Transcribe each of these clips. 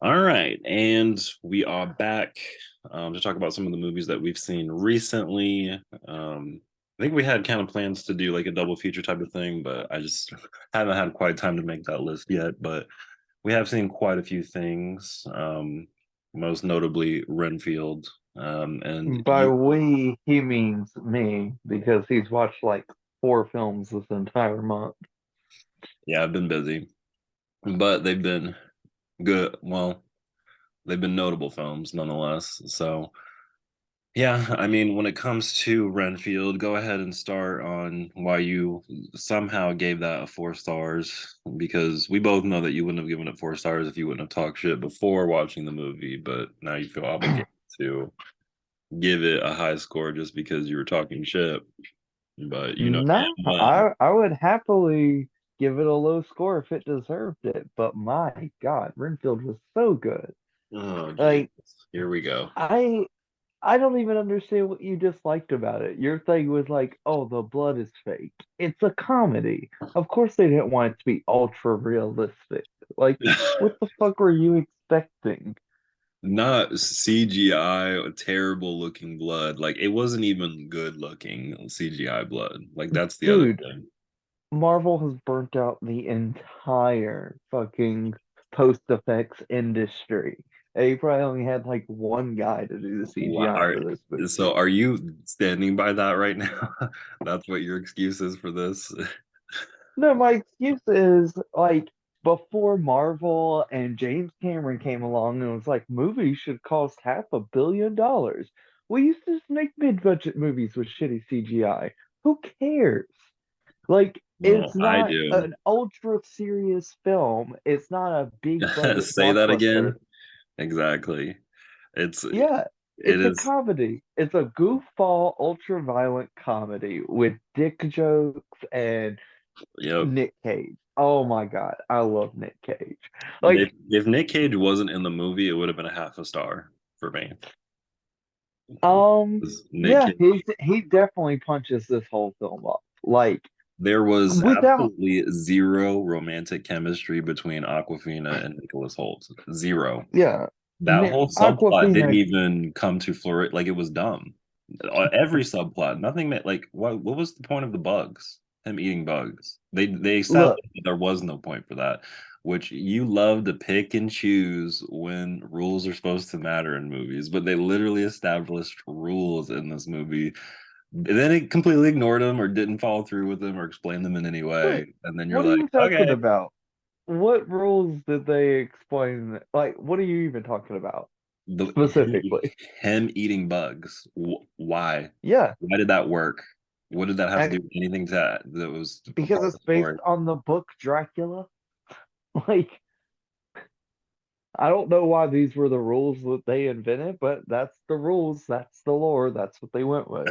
All right, and we are back to talk about some of the movies that we've seen recently. I think we had kind of plans to do like a double feature type of thing, but I just haven't had quite time to make that list yet. But we have seen quite a few things, most notably Renfield. And By we, he means me because he's watched like four films this entire month. yeah, I've been busy, but they've been good. Well, they've been notable films nonetheless. So yeah, I mean, when it comes to Renfield, go ahead and start on why you somehow gave that a 4 stars, because we both know that you wouldn't have given it 4 stars if you wouldn't have talked shit before watching the movie, but now you feel obligated to give it a high score just because you were talking shit. But you know No, damn well. I would happily give it a low score if it deserved it, but my God, Renfield was so good. Oh, geez. Like Here we go. I I don't even understand what you disliked about it. Your thing was like, oh, the blood is fake. It's a comedy. Of course they didn't want it to be ultra realistic. Like, what the fuck were you expecting? Not CGI, terrible looking blood. Like it wasn't even good looking CGI blood. Like that's the other Dude, thing. Marvel has burnt out the entire fucking post effects industry. They probably only had like one guy to do the What CGI are for this movie. so are you standing by that right now? That's what your excuse is for this? No, my excuse is like before Marvel and James Cameron came along and was like, movies should cost $500 million. We used to just make mid-budget movies with shitty CGI. Who cares? Like, Well, it's I not do. an ultra serious film. It's not a big budget Say that blockbuster. again. Exactly. It's Yeah, it it's a is comedy. It's a goofball, ultra violent comedy with dick jokes and yep. Nick Cage. Oh my God, I love Nick Cage. Like, If Nick Cage wasn't in the movie, it would have been a half a star for me. um, 'Cause Nick yeah, Cage, he definitely punches this whole film up. Like, there was without absolutely zero romantic chemistry between Aquafina and Nicholas Holt. Zero. yeah, That whole subplot didn't Aquafina. even come to flourish. Like it was dumb. Every subplot, nothing that like what was the point of the bugs? Him eating bugs. They Look, established that there was no point for that, which you love to pick and choose when rules are supposed to matter in movies, but they literally established rules in this movie. And then it completely ignored them or didn't follow through with them or explain them in any wait, way. And then you're what are like, you talking okay, about? What rules did they explain? Like, what are you even talking about the specifically? him eating bugs. Why? Yeah, Why did that work? What did that have to do and with anything that was a because part of the it's based story? on the book Dracula. Like, I don't know why these were the rules that they invented, but that's the rules, that's the lore, that's what they went with.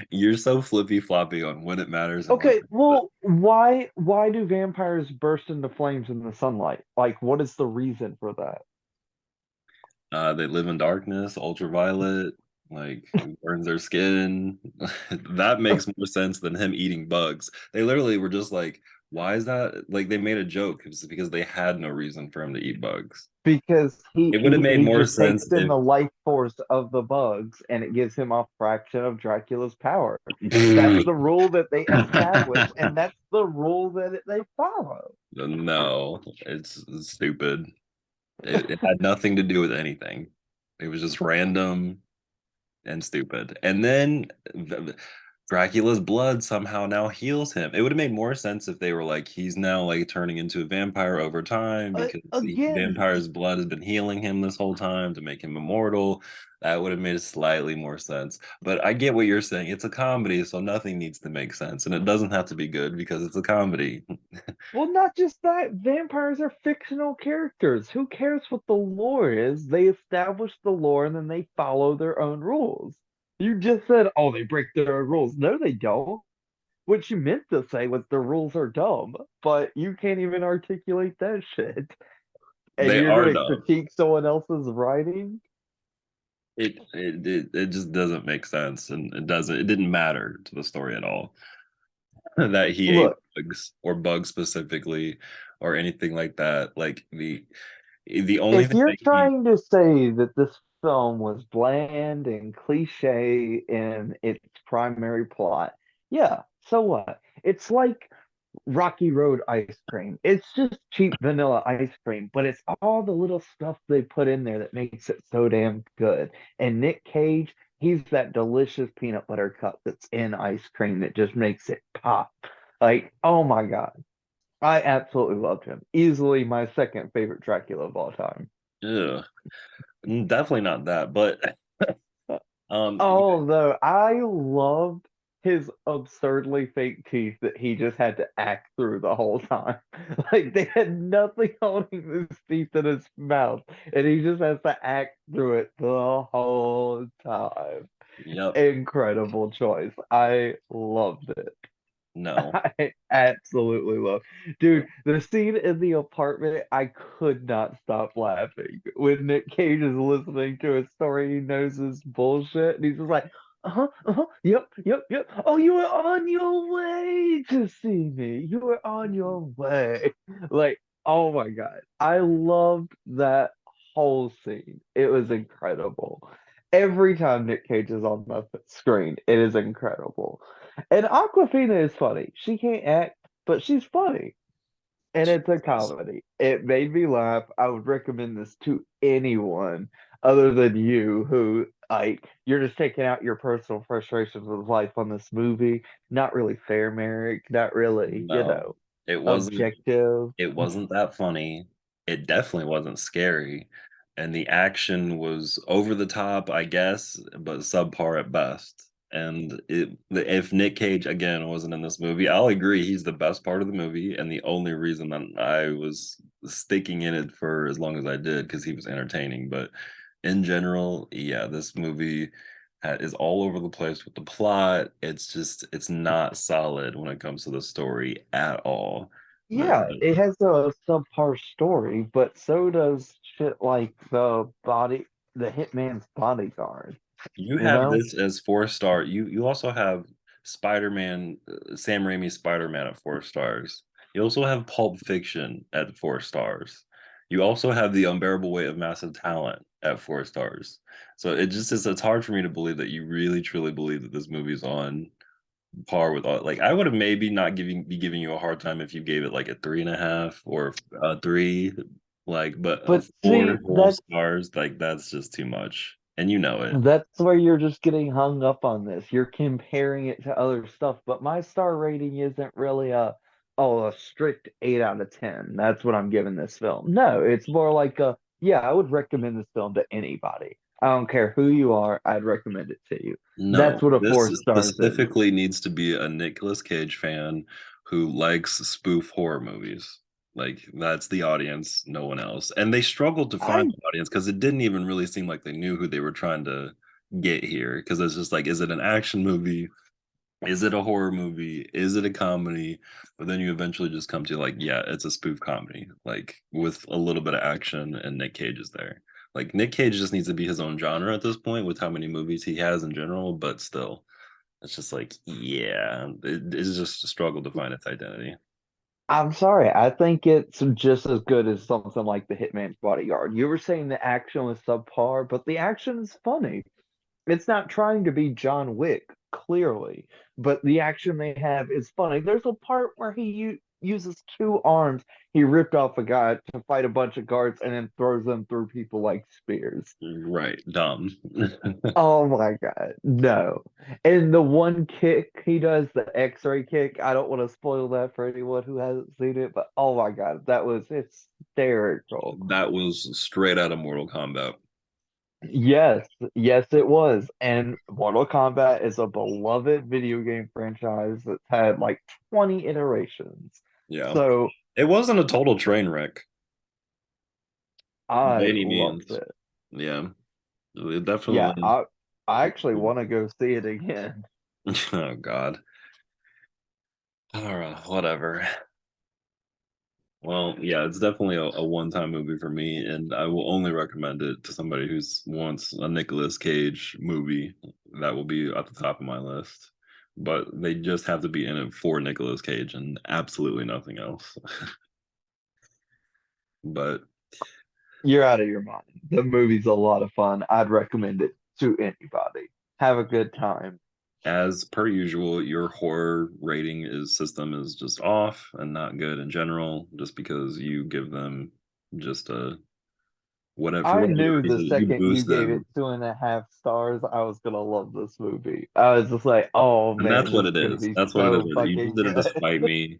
You're so flippy floppy on when it matters and when Okay, it doesn't. well, why do vampires burst into flames in the sunlight? Like, what is the reason for that? They live in darkness, ultraviolet, like burns their skin. That makes more sense than him eating bugs. They literally were just like, why is that? Like they made a joke. It was because they had no reason for him to eat bugs. Because It would have made he more just takes sense in if the life force of the bugs and it gives him a fraction of Dracula's power. That's the rule that they establish, and that's the rule that they follow. no, it's stupid. It had nothing to do with anything. It was just random and stupid. And then Dracula's blood somehow now heals him. It would have made more sense if they were like, he's now like turning into a vampire over time because the Again, vampire's blood has been healing him this whole time to make him immortal. That would have made slightly more sense. But I get what you're saying. It's a comedy, so nothing needs to make sense. And it doesn't have to be good because it's a comedy. well, not just that, vampires are fictional characters. Who cares what the lore is? They establish the lore and then they follow their own rules. You just said, oh, they break their own rules. No, they don't. What you meant to say was the rules are dumb, but you can't even articulate that shit. And They you're are gonna dumb. critique someone else's writing? It just doesn't make sense, and it didn't matter to the story at all that he ate Look, bugs or bugs specifically, or anything like that. Like the only If thing you're that he trying to say that this film was bland and cliche in its primary plot, yeah, so what? It's like Rocky Road ice cream. It's just cheap vanilla ice cream, but it's all the little stuff they put in there that makes it so damn good. And Nick Cage, he's that delicious peanut butter cup that's in ice cream that just makes it pop. Like, oh my God. I absolutely loved him. Easily my second favorite Dracula of all time. ugh, definitely not that, but you, Although I loved his absurdly fake teeth that he just had to act through the whole time. Like they had nothing holding his teeth in his mouth, and he just has to act through it the whole time. yep, Incredible choice. I loved it. no. I absolutely love. Dude, the scene in the apartment, I could not stop laughing. When Nick Cage is listening to a story, he knows is bullshit, and he's just like, yep, yep, yep. Oh, you were on your way to see me. You were on your way. Like, oh my God. I loved that whole scene. It was incredible. Every time Nick Cage is on the screen, it is incredible. And Aquafina is funny. She can't act, but she's funny. And it's a Jesus. comedy. It made me laugh. I would recommend this to anyone other than you who like you're just taking out your personal frustrations with life on this movie. Not really fair, Merrick. Not really, No, it wasn't. objective. It wasn't that funny. It definitely wasn't scary. And the action was over the top, I guess, but subpar at best. And if Nick Cage again wasn't in this movie, I'll agree he's the best part of the movie and the only reason that I was sticking in it for as long as I did because he was entertaining. But in general, yeah, this movie is all over the place with the plot. It's not solid when it comes to the story at all. The, Yeah, it has a subpar story, but so does shit like the Hitman's Bodyguard, You you have know? this as 4 star. You also have Spider-Man, Sam Raimi's Spider-Man at 4 stars. You also have Pulp Fiction at 4 stars. You also have The Unbearable Weight of Massive Talent at 4 stars. So it just is it's hard for me to believe that you really truly believe that this movie's on par with all like I would have maybe not giving you a hard time if you gave it like a 3.5 or a 3, like but a But four see, whole stars, like that's just too much. And you know it. that's where you're just getting hung up on this. You're comparing it to other stuff, but my star rating isn't really a strict 8 out of 10. That's what I'm giving this film. No, it's more like yeah, I would recommend this film to anybody. I don't care who you are, I'd recommend it to you. No, That's what a this 4 stars is. specifically needs to be a Nicolas Cage fan who likes spoof horror movies. Like that's the audience, no one else. And they struggled to find I the audience because it didn't even really seem like they knew who they were trying to get here. Because it's just like, is it an action movie? Is it a horror movie? Is it a comedy? But then you eventually just come to like, yeah, it's a spoof comedy, like with a little bit of action, and Nick Cage is there. Like Nick Cage just needs to be his own genre at this point with how many movies he has in general, but still, it's just like, yeah, it's just a struggle to find its identity. I'm sorry. I think it's just as good as something like The Hitman's Bodyguard. You were saying the action was subpar, but the action is funny. It's not trying to be John Wick, clearly, but the action they have is funny. There's a part where he uses two arms. He ripped off a guy to fight a bunch of guards and then throws them through people like spears. Right, dumb. Oh my God, no. And the one kick he does, the X-ray kick, I don't want to spoil that for anyone who hasn't seen it, but oh my God, that was hysterical. That was straight out of Mortal Kombat. Yes, yes, it was. And Mortal Kombat is a beloved video game franchise that's had like 20 iterations. Yeah, So it wasn't a total train wreck by I any loved means. it. Yeah, it Yeah, definitely. I actually want to go see it again. Oh God. All right, whatever. Well, yeah, it's definitely a one-time movie for me, and I will only recommend it to somebody who's wants a Nicolas Cage movie. That will be at the top of my list. But they just have to be in it for Nicolas Cage and absolutely nothing else. But You're out of your mind. The movie's a lot of fun. I'd recommend it to anybody. Have a good time. as per usual, your horror rating is system is just off and not good in general, just because you give them just a whatever for I whatever knew the reason you second you boost gave it them, 2.5 stars, I was gonna love this movie. I was just like, oh and that's man, what this is it gonna is. be That's what it is. so You just fucking did it to good. spite me.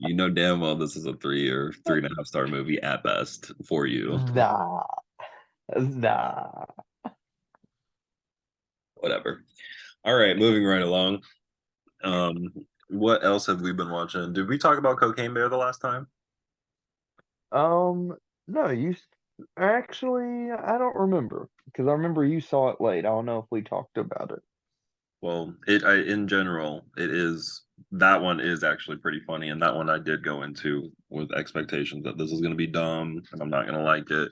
You know damn well this is a 3 or 3.5 star movie at best for you. Nah, nah. Whatever. All right, moving right along. Um, what else have we been watching? Did we talk about Cocaine Bear the last time? Um, no, actually, I don't remember because I remember you saw it late. I don't know if we talked about it. Well, in general, it is that one is actually pretty funny, and that one I did go into with expectations that this is going to be dumb and I'm not going to like it,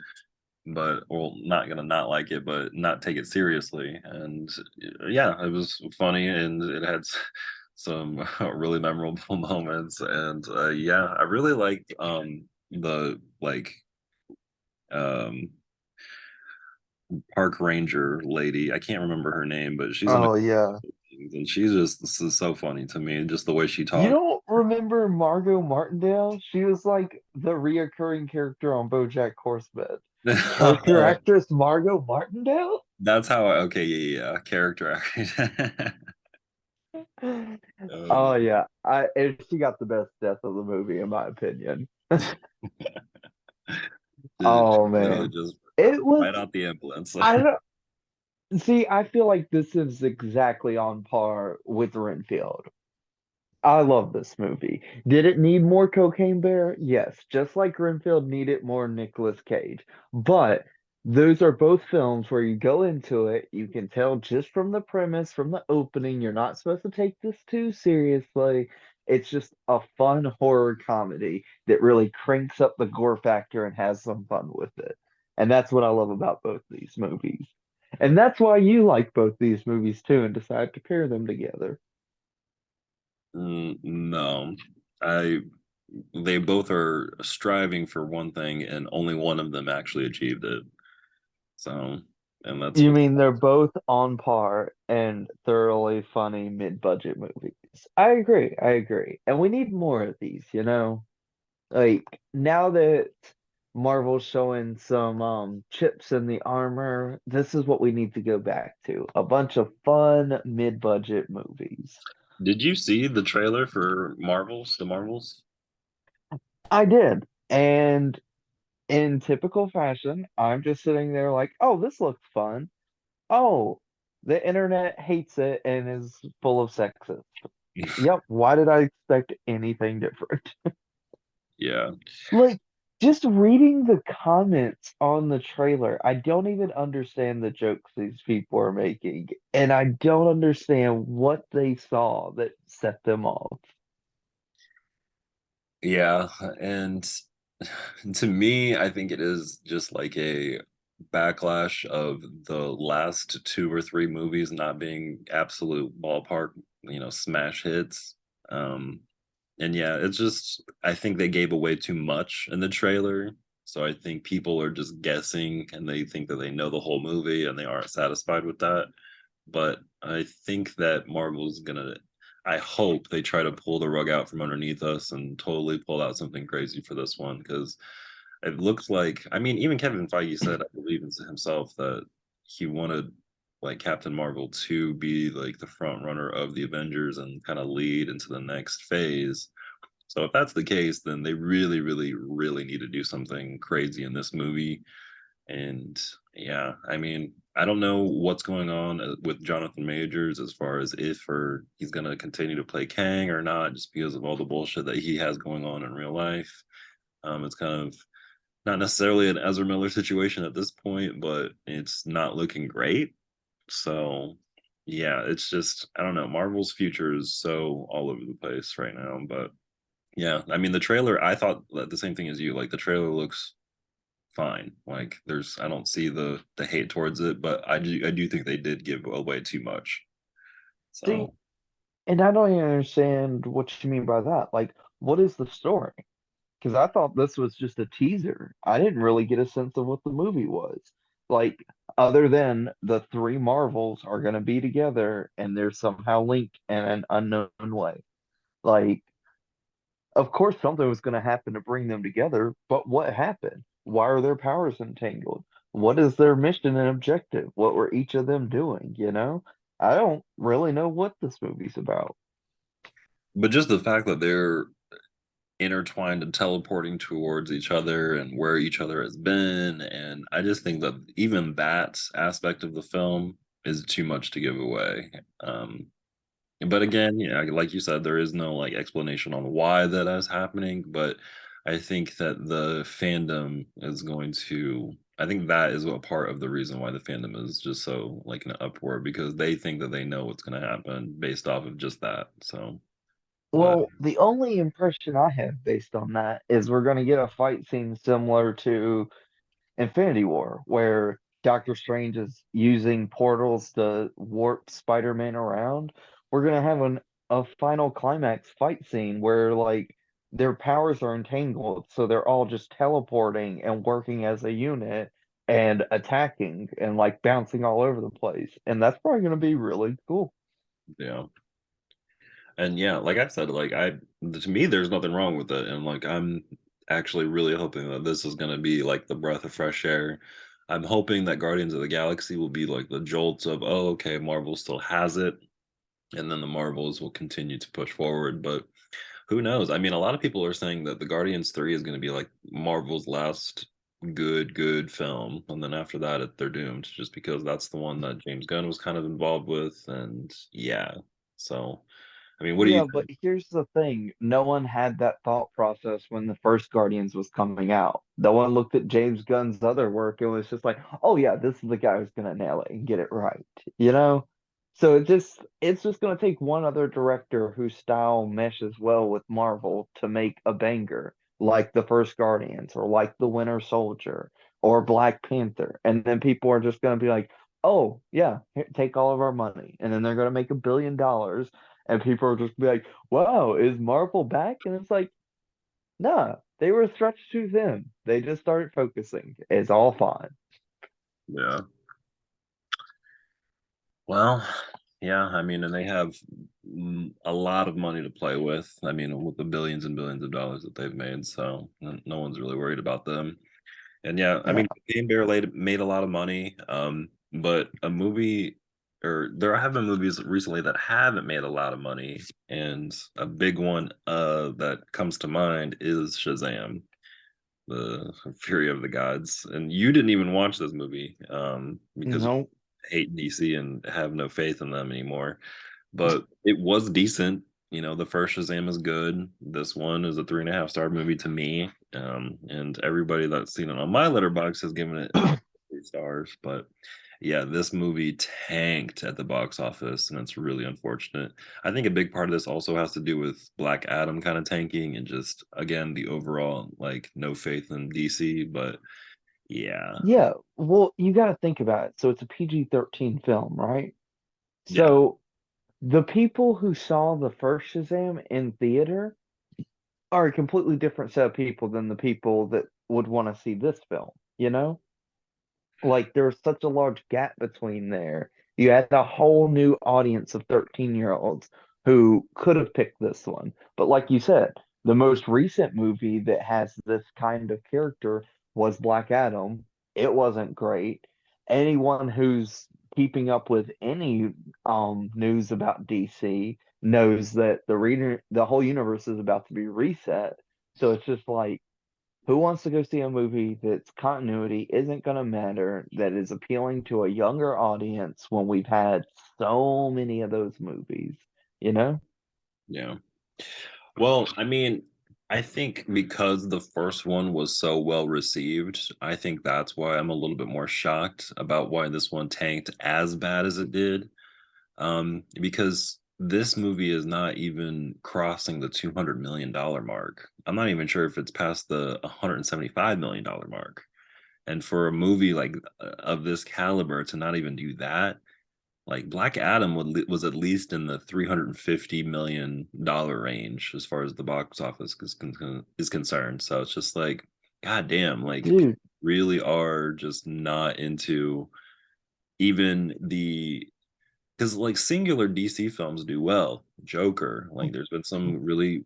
but well, not going to not like it, but not take it seriously. And yeah, it was funny, and it had some really memorable moments, and yeah, I really liked the like um park ranger lady. I can't remember her name, but she's in a Oh yeah. things, and she's just this is so funny to me, just the way she You talks. don't remember Margot Martindale? She was like the reoccurring character on BoJack Horseman. Character actress Margot Martindale? That's how okay, yeah, yeah, character actor. Oh um, yeah. And she got the best death of the movie in my opinion. she Oh literally man. just It was right out the ambulance. I don't see, I feel like this is exactly on par with Renfield. I love this movie. Did it need more Cocaine Bear? Yes, just like Renfield needed more Nicolas Cage. But those are both films where you go into it, you can tell just from the premise, from the opening, you're not supposed to take this too seriously. It's just a fun horror comedy that really cranks up the gore factor and has some fun with it. And that's what I love about both these movies. And that's why you like both these movies too and decided to pair them together. No, I they both are striving for one thing, and only one of them actually achieved it. So, and that's You what. mean they're both on par and thoroughly funny mid-budget movies? I agree. I agree. And we need more of these, you know? Like now that Marvel's showing some chips in the armor, this is what we need to go back to. A bunch of fun mid-budget movies. Did you see the trailer for Marvels? The Marvels? I did. And in typical fashion, I'm just sitting there like, "Oh, this looks fun. Oh, the internet hates it and is full of sexism." Yep. Why did I expect anything different? Yeah. Like, just reading the comments on the trailer, I don't even understand the jokes these people are making, and I don't understand what they saw that set them off. Yeah, and to me, I think it is just like a backlash of the last 2 or 3 movies not being absolute ballpark, smash hits. Um, and yeah, it's just I think they gave away too much in the trailer. So I think people are just guessing and they think that they know the whole movie and they aren't satisfied with that. But I think that Marvel's gonna. I hope they try to pull the rug out from underneath us and totally pull out something crazy for this one because it looks like. I mean, even Kevin Feige said, I believe in himself, that he wanted like Captain Marvel to be like the front runner of the Avengers and kind of lead into the next phase. So if that's the case, then they really, really, really need to do something crazy in this movie. And yeah, I mean, I don't know what's going on with Jonathan Majors as far as if or he's going to continue to play Kang or not, just because of all the bullshit that he has going on in real life. It's kind of not necessarily an Ezra Miller situation at this point, but it's not looking great. So yeah, it's just I don't know. Marvel's future is so all over the place right now, but yeah, I mean the trailer. I thought the same thing as you. Like the trailer looks fine. Like there's I don't see the hate towards it, but I do think they did give away too much. See, So and I don't even understand what you mean by that. Like, what is the story? Because I thought this was just a teaser. I didn't really get a sense of what the movie was. Like, other than the three Marvels are going to be together and they're somehow linked in an unknown way. Like, of course, something was going to happen to bring them together, but what happened? Why are their powers entangled? What is their mission and objective? What were each of them doing? I don't really know what this movie's about. But just the fact that they're intertwined and teleporting towards each other and where each other has been, and I just think that even that aspect of the film is too much to give away. But again, yeah, like you said, there is no like explanation on why that is happening. But I think that the fandom is going to. I think that is a part of the reason why the fandom is just so like an upward because they think that they know what's going to happen based off of just that. So, but Well, the only impression I have based on that is we're going to get a fight scene similar to Infinity War, where Doctor Strange is using portals to warp Spider-Man around. We're gonna have a final climax fight scene where like their powers are entangled, so they're all just teleporting and working as a unit and attacking and like bouncing all over the place. And that's probably gonna be really cool. yeah. And yeah, like I said, like I to me, there's nothing wrong with it, and like I'm actually really hoping that this is going to be like the breath of fresh air. I'm hoping that Guardians of the Galaxy will be like the jolt of, oh, okay, Marvel still has it, and then the Marvels will continue to push forward. But who knows? I mean, a lot of people are saying that the Guardians 3 is going to be like Marvel's last good film, and then after that, they're doomed, just because that's the one that James Gunn was kind of involved with, and yeah. So. I mean, what do you Yeah, but here's the thing. No one had that thought process when the first Guardians was coming out. No one looked at James Gunn's other work and was just like, oh yeah, this is the guy who's gonna nail it and get it right. You know? So it's just gonna take one other director whose style meshes well with Marvel to make a banger, like the first Guardians or like the Winter Soldier or Black Panther. And then people are just gonna be like, oh yeah, here, take all of our money. And then they're gonna make $1 billion and people are just be like, "Wow, is Marvel back?" And it's like, nah, they were stretched too thin. They just started focusing. It's all fine. yeah. Well, yeah, I mean, and they have a lot of money to play with. I mean, with the billions and billions of dollars that they've made, so no one's really worried about them. And yeah, I Yeah, mean, Game Bear made a lot of money, but a movie or there have been movies recently that haven't made a lot of money, and a big one that comes to mind is Shazam, the Fury of the Gods. And you didn't even watch this movie, because no, hate DC and have no faith in them anymore. But it was decent. You know, the first Shazam is good. This one is a 3.5 star movie to me. And everybody that's seen it on my letterbox has given it 3 stars. But yeah, this movie tanked at the box office, and it's really unfortunate. I think a big part of this also has to do with Black Adam kind of tanking and just again the overall like no faith in DC. But yeah, yeah. Well, you got to think about it. So it's a PG-13 film, right? yeah, So the people who saw the first Shazam in theater are a completely different set of people than the people that would want to see this film, you know? Like there's such a large gap between there. You had a whole new audience of 13-year-olds who could have picked this one. But like you said, the most recent movie that has this kind of character was Black Adam. It wasn't great. Anyone who's keeping up with any news about DC knows that the whole universe is about to be reset. So it's just like who wants to go see a movie that's continuity isn't going to matter, that is appealing to a younger audience when we've had so many of those movies, you know? yeah. Well, I mean, I think because the first one was so well received, I think that's why I'm a little bit more shocked about why this one tanked as bad as it did. Because this movie is not even crossing the $200 million mark. I'm not even sure if it's past the $175 million mark. And for a movie like of this caliber to not even do that, Like Black Adam was at least in the $350 million range as far as the box office is concerned. So it's just like, god damn, like people Dude, really are just not into even the because like singular DC films do well. Joker, like there's been some really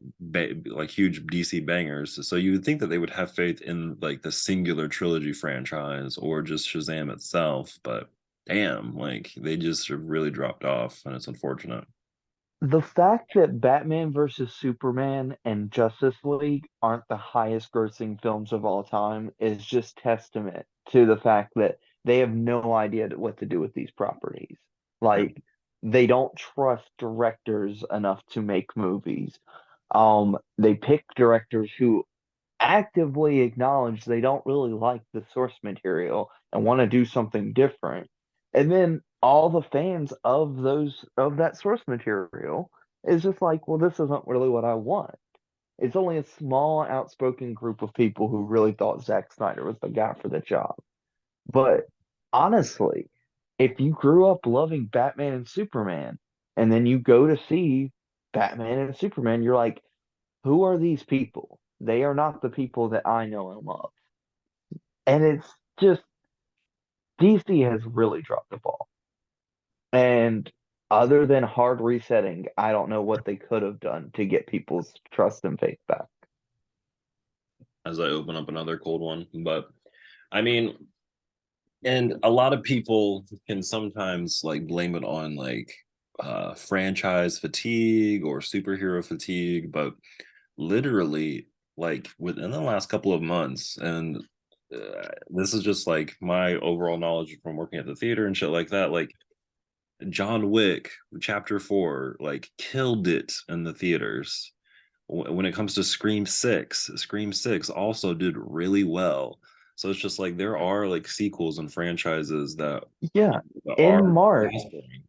like huge DC bangers. So you would think that they would have faith in like the singular trilogy franchise or just Shazam itself, but damn, like they just have really dropped off, and it's unfortunate. the fact that Batman versus Superman and Justice League aren't the highest grossing films of all time is just testament to the fact that they have no idea what to do with these properties. Yeah. Like, they don't trust directors enough to make movies. They pick directors who actively acknowledge they don't really like the source material and want to do something different. And then all the fans of that source material is just like, well, this isn't really what I want. It's only a small outspoken group of people who really thought Zack Snyder was the guy for the job. But honestly, if you grew up loving Batman and Superman, and then you go to see Batman and Superman, you're like, who are these people? They are not the people that I know and love. And it's just DC has really dropped the ball. And other than hard resetting, I don't know what they could have done to get people's trust and faith back. As I open up another cold one, but I mean, and a lot of people can sometimes like blame it on like franchise fatigue or superhero fatigue, but literally like within the last couple of months, and this is just like my overall knowledge from working at the theater and shit like that, like John Wick chapter 4 like killed it in the theaters. When it comes to Scream 6 also did really well. So it's just like there are like sequels and franchises that, Yeah. that In are March, prospering.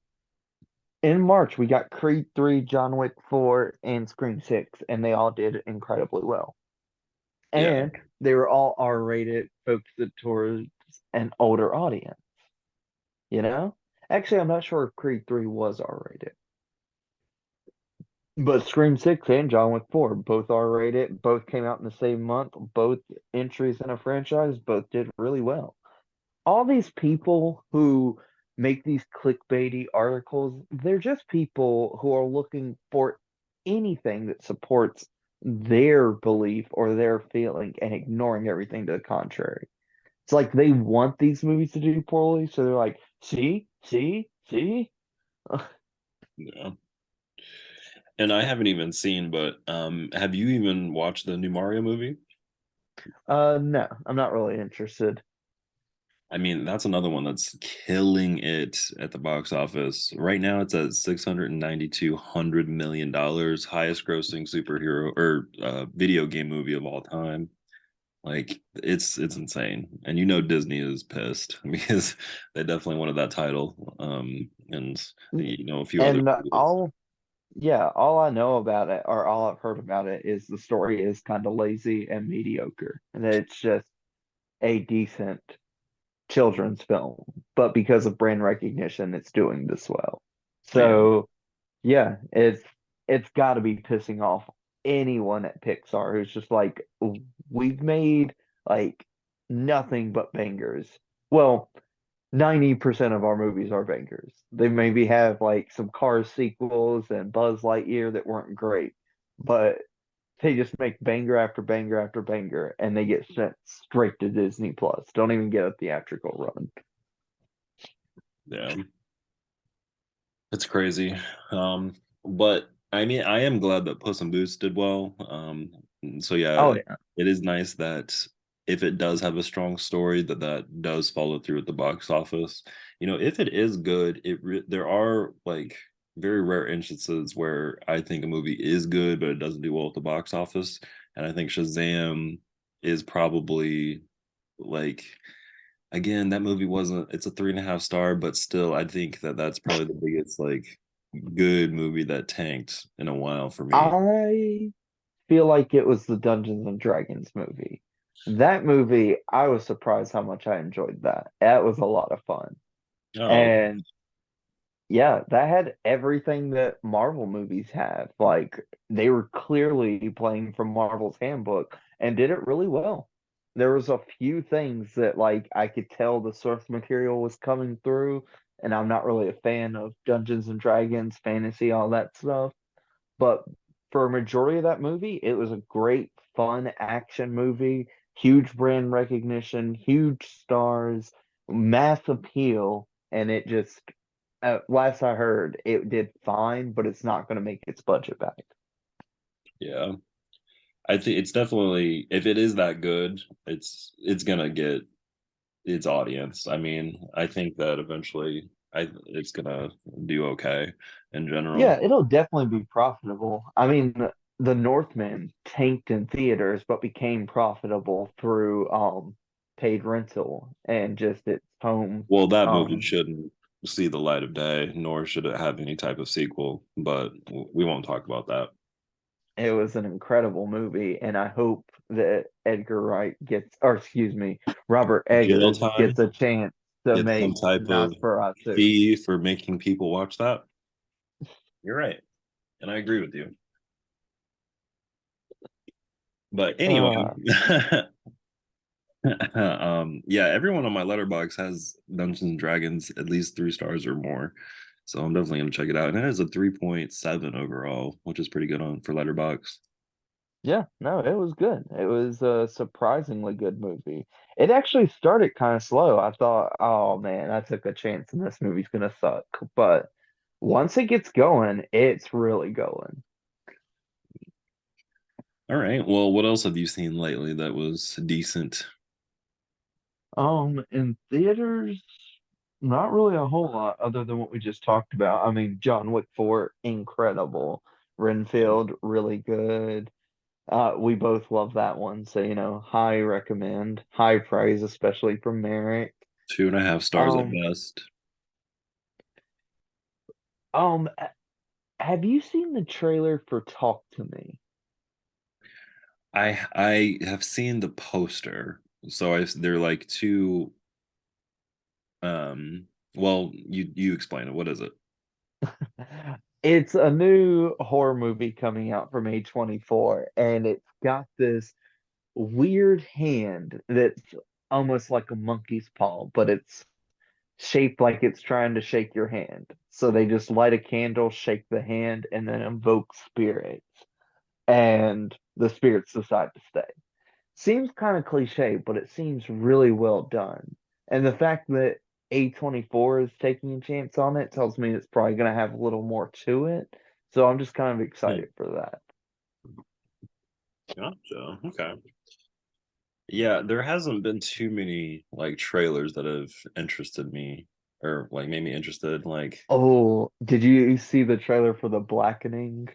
in March, we got Creed 3, John Wick 4, and Scream 6, and they all did incredibly well. Yeah, And they were all R-rated, focused towards an older audience, you know? Actually, I'm not sure if Creed 3 was R-rated. But Scream 6 and John Wick 4 both R-rated, both came out in the same month, both entries in a franchise, both did really well. All these people who make these clickbaity articles, they're just people who are looking for anything that supports their belief or their feeling and ignoring everything to the contrary. It's like they want these movies to do poorly, so they're like, see, see, see. yeah. And I haven't even seen, but have you even watched the new Mario movie? No, I'm not really interested. I mean, that's another one that's killing it at the box office. Right now, it's at $692 million, highest grossing superhero or video game movie of all time. Like it's insane, and you know Disney is pissed because they definitely wanted that title, and you know a few other And studios. all I know about it, or all I've heard about it, is the story is kind of lazy and mediocre, and that it's just a decent children's film, but because of brand recognition, it's doing this well. Yeah, So yeah, it's got to be pissing off anyone at Pixar who's just like, we've made like nothing but bangers. Well, 90% of our movies are bangers. They maybe have like some Cars sequels and Buzz Lightyear that weren't great, but they just make banger after banger after banger and they get sent straight to Disney Plus. Don't even get a theatrical run. yeah, it's crazy. But I mean, I am glad that Puss in Boots did well. So Oh yeah, yeah. it is nice that if it does have a strong story, that does follow through at the box office. You know, if it is good, there are like very rare instances where I think a movie is good, but it doesn't do well at the box office. And I think Shazam is probably like again, that movie wasn't, it's a 3.5 star, but still, I think that that's probably the biggest, like, good movie that tanked in a while for me. I feel like it was the Dungeons and Dragons movie. That movie, I was surprised how much I enjoyed that. That was a lot of fun. Oh, And Yeah, that had everything that Marvel movies have. Like they were clearly playing from Marvel's handbook and did it really well. There was a few things that like I could tell the source material was coming through, and I'm not really a fan of Dungeons and Dragons, fantasy, all that stuff. But for a majority of that movie, it was a great, fun action movie, huge brand recognition, huge stars, mass appeal, and it just, last I heard, it did fine, but it's not going to make its budget back. Yeah. I think it's definitely, if it is that good, it's gonna get its audience. I mean, I think that eventually it's gonna do okay in Yeah, general. it'll definitely be profitable. I mean, the Northman tanked in theaters, but became profitable through paid rental and just its home. Well, that movie Um, shouldn't see the light of day, nor should it have any type of sequel, but we won't talk about that. it was an incredible movie, and I hope that Edgar Wright gets, or excuse me, Robert Jail Eggers time, gets a chance to get some make type of Nosferatu. fee for making people watch that. You're right, and I agree with you. But anyway, Uh, yeah, everyone on my letterbox has Dungeons and Dragons at least 3 stars or more. So I'm definitely gonna check it out. And it has a 3.7 overall, which is pretty good on for letterbox. yeah, no, it was good. It was a surprisingly good movie. It actually started kind of slow. I thought, oh man, I took a chance and this movie's gonna suck. But once it gets going, it's really going. All right. Well, what else have you seen lately that was decent? In theaters, not really a whole lot other than what we just talked about. I mean, John Wick 4, incredible. Renfield, really good. We both love that one, so high recommend, high praise, especially from Merrick. 2.5 stars at Um, best. um, have you seen the trailer for Talk to Me? I have seen the poster. So they're like two well, you explain it. What is it? It's a new horror movie coming out from A24, and it's got this weird hand that's almost like a monkey's paw, but it's shaped like it's trying to shake your hand. So they just light a candle, shake the hand, and then invoke spirits, and the spirits decide to stay. Seems kind of cliche, but it seems really well done. And the fact that A24 is taking a chance on it tells me it's probably going to have a little more to it. So I'm just kind of Hmm, excited for that. gotcha. Okay. Yeah, there hasn't been too many like trailers that have interested me or like made me interested. Like Oh, did you see the trailer for The Blackening?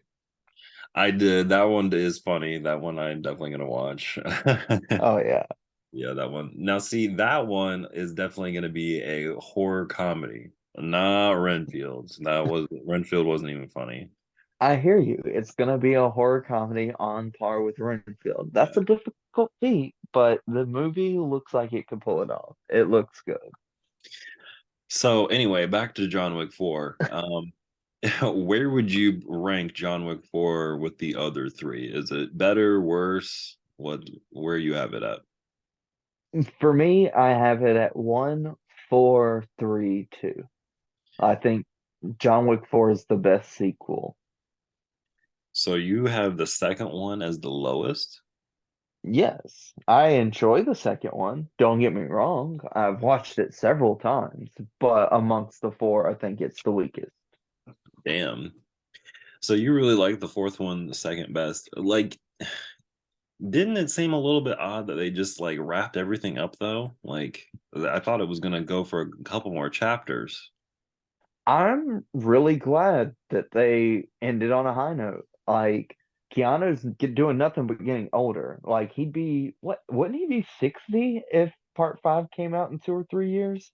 I did. That one is funny. That one I'm definitely gonna watch. Oh yeah. Yeah, that one. Now, see, that one is definitely gonna be a horror comedy, not Renfield. Renfield wasn't even funny. I hear you. It's gonna be a horror comedy on par with Renfield. That's Yeah. a difficult feat, but the movie looks like it could pull it off. It looks good. So anyway, back to John Wick 4. Where would you rank John Wick 4 with the other three? Is it better, worse? Where you have it at? For me, I have it at 1, 4, 3, 2. I think John Wick 4 is the best sequel. So you have the second one as the lowest? Yes, I enjoy the second one. Don't get me wrong. I've watched it several times, but amongst the four, I think it's the weakest. Damn. So you really like the fourth one the second best. Like, didn't it seem a little bit odd that they just like wrapped everything up though? Like, I thought it was gonna go for a couple more chapters. I'm really glad that they ended on a high note. Like doing nothing but getting older. Like he'd be what? Wouldn't he be 60 if part five came out in 2 or 3 years?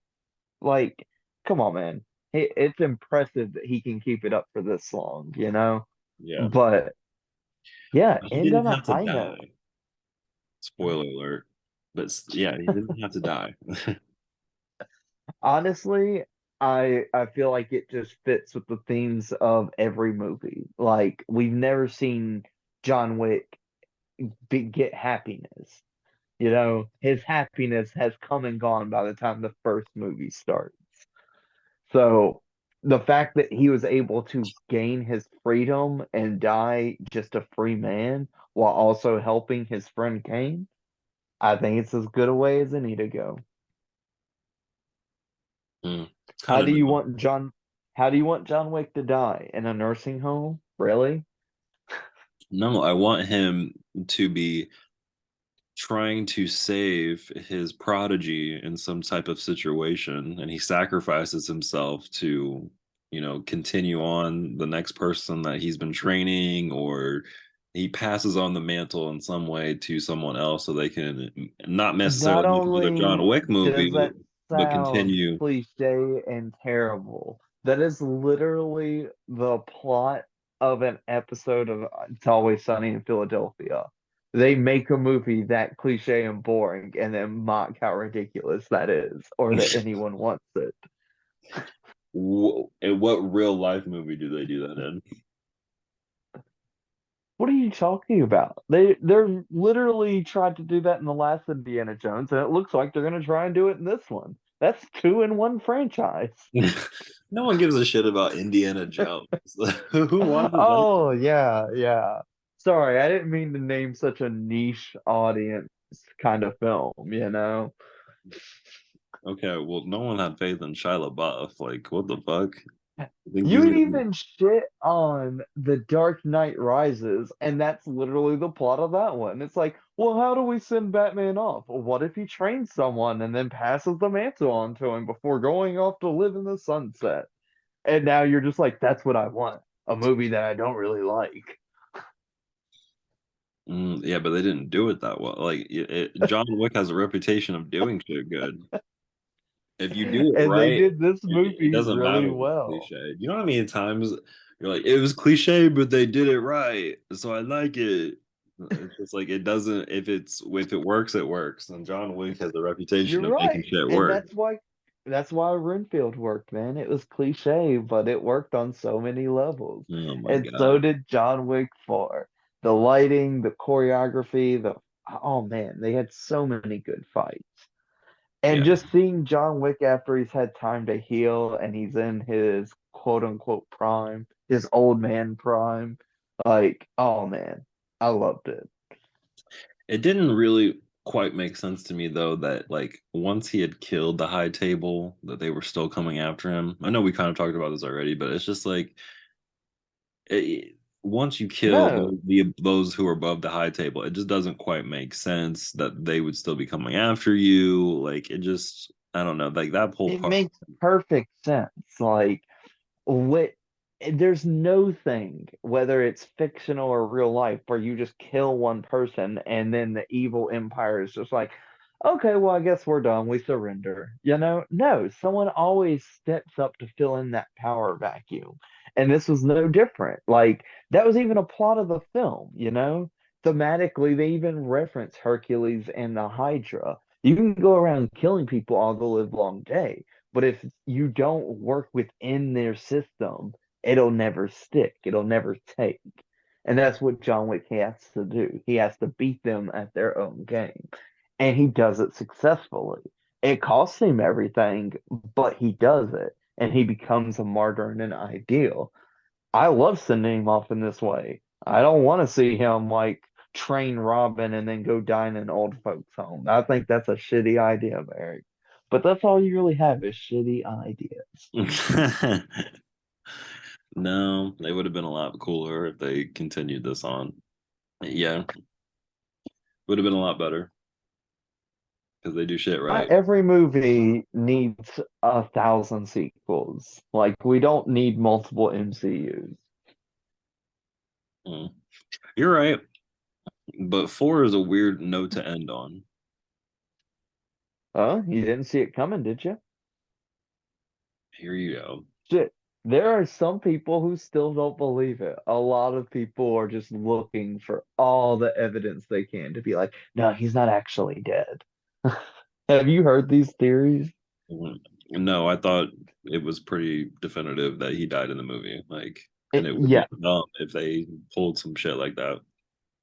Like, come on, man. It's impressive that he can keep it up for this long. Yeah. But yeah, He end didn't on a have to high note. die. Spoiler alert. But yeah, he didn't have to die. Honestly, I feel like it just fits with the themes of every movie. Like we've never seen John Wick get happiness. You know, his happiness has come and gone by the time the first movie starts. So the fact that he was able to gain his freedom and die just a free man while also helping his friend Kane, I think it's as good a way as any to go. Mm, How kind of do you no. want John how do you want John Wick to die? In a nursing home? Really? No, I want him to be trying to save his prodigy in some type of situation, and he sacrifices himself to, continue on the next person that he's been training, or he passes on the mantle in some way to someone else so they can not necessarily Not make another John only Wick does movie, that but sound continue. cliche and terrible, that is literally the plot of an episode of It's Always Sunny in Philadelphia. They make a movie that cliche and boring and then mock how ridiculous that is, or that anyone wants it. In what real life movie do they do that in? What are you talking about? They're literally tried to do that in the last Indiana Jones, and it looks like they're gonna try and do it in this one. That's two in one franchise. No one gives a shit about Indiana Jones. Who watches that? Oh, yeah, yeah. Sorry, I didn't mean to name such a niche audience kind of film, you know? Okay, well, no one had faith in Shia LaBeouf. Like, what the fuck? I think he's You gonna even shit on The Dark Knight Rises, and that's literally the plot of that one. It's like, well, how do we send Batman off? Well, what if he trains someone and then passes the mantle on to him before going off to live in the sunset? And now you're just like, that's what I want. A movie that I don't really like. Yeah, but they didn't do it that well. Like, John Wick has a reputation of doing shit good. If you do it And they right, did this it movie doesn't matter really if it's well. cliche. You know how many times you're like, it was cliche, but they did it right, so I like it. It's just like it doesn't. If it works, it works. And John Wick has a reputation You're of making right. shit And work. that's why Renfield worked, man. It was cliche, but it worked on so many levels. Oh my And so God. did John Wick 4. The lighting, the choreography, the oh man, they had so many good fights. And Yeah. just seeing John Wick after he's had time to heal and he's in his quote unquote prime, his old man prime, like, oh man, I loved it. It didn't really quite make sense to me though that like once he had killed the high table that they were still coming after him. I know we kind of talked about this already, but it's just like once you kill No, those who are above the high table, it just doesn't quite make sense that they would still be coming after you. Like it just, I don't know, like that whole it part. makes perfect sense. Like, what there's no thing, whether it's fictional or real life, where you just kill one person and then the evil empire is just like, okay, well, I guess we're done. We surrender. You know? No, someone always steps up to fill in that power vacuum. And this was no different. Like, that was even a plot of the film, you know? Thematically, they even reference Hercules and the Hydra. You can go around killing people all the live long day, but if you don't work within their system, it'll never stick. It'll never take. And that's what John Wick has to do. He has to beat them at their own game. And he does it successfully. It costs him everything, but he does it. And he becomes a martyr and an ideal. I love sending him off in this way. I don't want to see him like train Robin and then go dine in an old folks' home. I think that's a shitty idea, Merrick. But that's all you really have is shitty ideas. No, they would have been a lot cooler if they continued this on. Yeah, would have been a lot better because they do shit Not right. every movie needs 1,000 sequels. Like, we don't need multiple MCUs. Mm. You're right, but four is a weird note to end on. Huh? You didn't see it coming, did you? Here you go. Shit. There are some people who still don't believe it. A lot of people are just looking for all the evidence they can to be like, no, he's not actually dead. Have you heard these theories? Mm. No, I thought. it was pretty definitive that he died in the movie. Like, and it would be Yeah, dumb if they pulled some shit like that.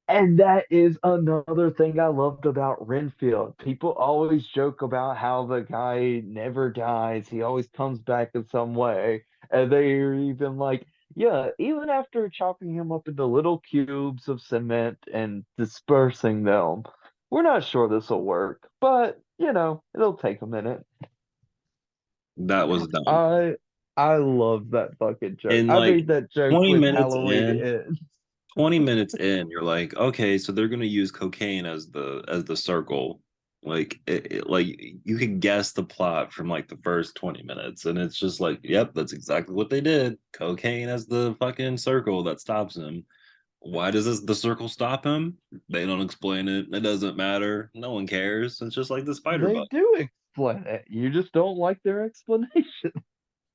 and that is another thing I loved about Renfield. People always joke about how the guy never dies. He always comes back in some way. And they're even like, yeah, even after chopping him up into little cubes of cement and dispersing them, we're not sure this will work. But, it'll take a minute. That was dumb. I I love that fucking joke. And I like made that joke 20 with minutes Halloween in, Ends. 20 minutes in, you're like, okay, so they're gonna use cocaine as the circle. Like like you can guess the plot from like the first 20 minutes, and it's just like, yep, that's exactly what they did. Cocaine as the fucking circle that stops him. Why does the circle stop him? They don't explain it. It doesn't matter. No one cares. It's just like the spider They bug. do explain it. You just don't like their explanation.